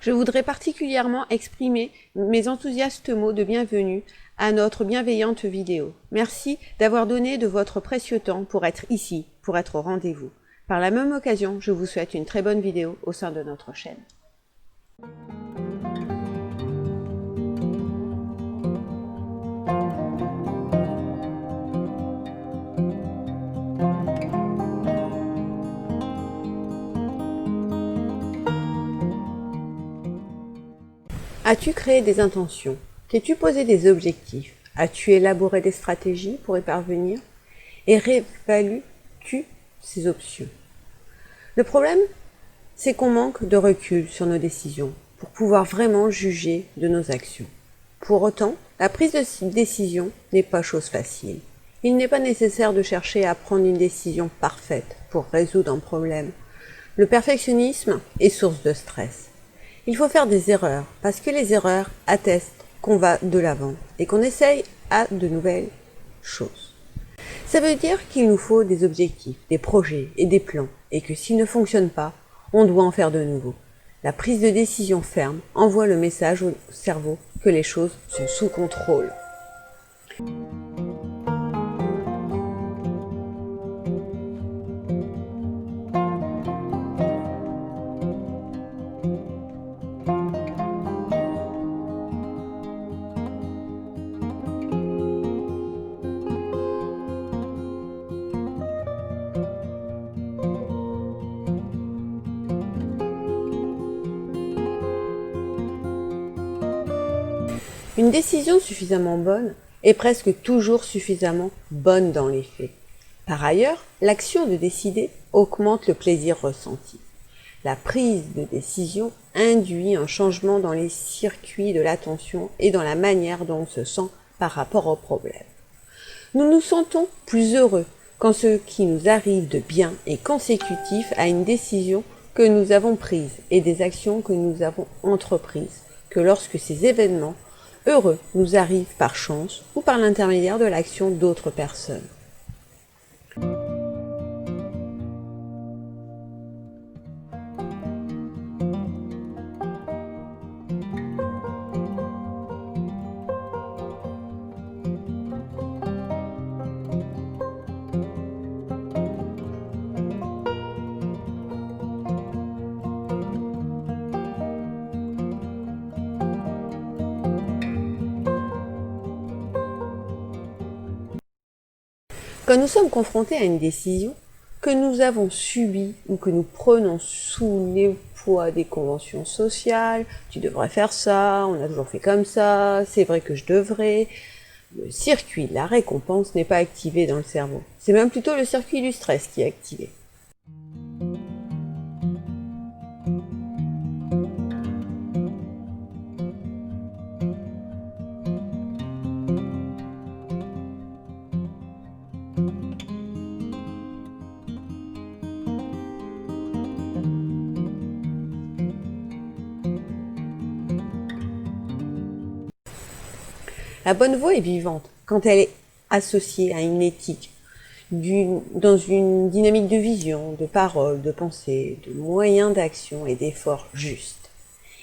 Je voudrais particulièrement exprimer mes enthousiastes mots de bienvenue à notre bienveillante vidéo. Merci d'avoir donné de votre précieux temps pour être ici, pour être au rendez-vous. Par la même occasion, je vous souhaite une très bonne vidéo au sein de notre chaîne. As-tu créé des intentions? T'es-tu posé des objectifs? As-tu élaboré des stratégies pour y parvenir? Et réévalues-tu ces options? Le problème, c'est qu'on manque de recul sur nos décisions pour pouvoir vraiment juger de nos actions. Pour autant, la prise de décision n'est pas chose facile. Il n'est pas nécessaire de chercher à prendre une décision parfaite pour résoudre un problème. Le perfectionnisme est source de stress. Il faut faire des erreurs, parce que les erreurs attestent qu'on va de l'avant et qu'on essaye à de nouvelles choses. Ça veut dire qu'il nous faut des objectifs, des projets et des plans, et que s'ils ne fonctionnent pas, on doit en faire de nouveaux. La prise de décision ferme envoie le message au cerveau que les choses sont sous contrôle. Une décision suffisamment bonne est presque toujours suffisamment bonne dans les faits. Par ailleurs, l'action de décider augmente le plaisir ressenti. La prise de décision induit un changement dans les circuits de l'attention et dans la manière dont on se sent par rapport au problème. Nous nous sentons plus heureux quand ce qui nous arrive de bien est consécutif à une décision que nous avons prise et des actions que nous avons entreprises que lorsque ces événements heureux nous arrivent par chance ou par l'intermédiaire de l'action d'autres personnes. Quand nous sommes confrontés à une décision que nous avons subie ou que nous prenons sous le poids des conventions sociales, tu devrais faire ça, on a toujours fait comme ça, c'est vrai que je devrais, le circuit de la récompense n'est pas activé dans le cerveau. C'est même plutôt le circuit du stress qui est activé. La bonne voie est vivante quand elle est associée à une éthique, dans une dynamique de vision, de parole, de pensée, de moyens d'action et d'efforts justes.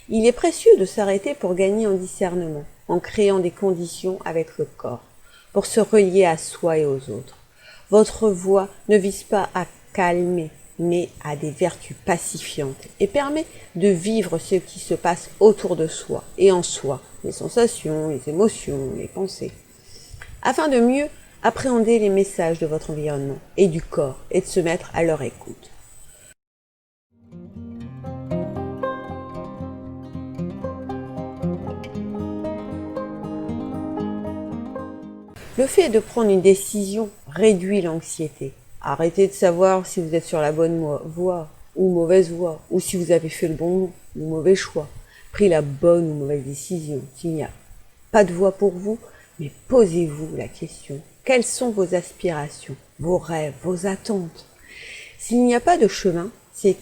Il est précieux de s'arrêter pour gagner en discernement, en créant des conditions avec le corps, pour se relier à soi et aux autres. Votre voie ne vise pas à calmer, mais à des vertus pacifiantes et permet de vivre ce qui se passe autour de soi et en soi, les sensations, les émotions, les pensées, afin de mieux appréhender les messages de votre environnement et du corps et de se mettre à leur écoute. Le fait de prendre une décision réduit l'anxiété. Arrêtez de savoir si vous êtes sur la bonne voie ou mauvaise voie, ou si vous avez fait le bon ou mauvais choix, pris la bonne ou mauvaise décision. S'il n'y a pas de voie pour vous, mais posez-vous la question. Quelles sont vos aspirations, vos rêves, vos attentes? S'il n'y a pas de chemin, c'est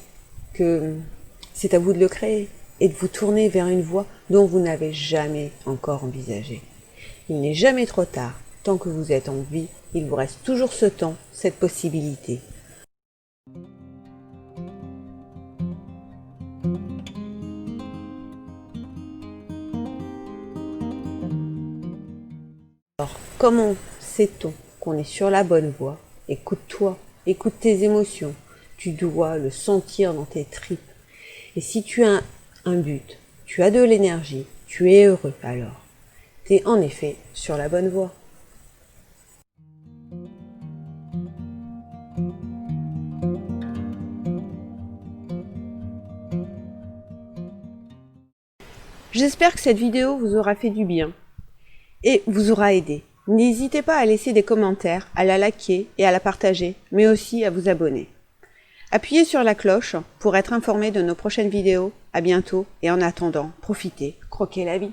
à vous de le créer et de vous tourner vers une voie dont vous n'avez jamais encore envisagé. Il n'est jamais trop tard. Tant que vous êtes en vie, il vous reste toujours ce temps, cette possibilité. comment sait-on qu'on est sur la bonne voie? Écoute-toi, écoute tes émotions. Tu dois le sentir dans tes tripes. Et si tu as un but, tu as de l'énergie, tu es heureux alors. Tu es en effet sur la bonne voie. J'espère que cette vidéo vous aura fait du bien et vous aura aidé. N'hésitez pas à laisser des commentaires, à la liker et à la partager, mais aussi à vous abonner. Appuyez sur la cloche pour être informé de nos prochaines vidéos. À bientôt et en attendant, profitez, croquez la vie.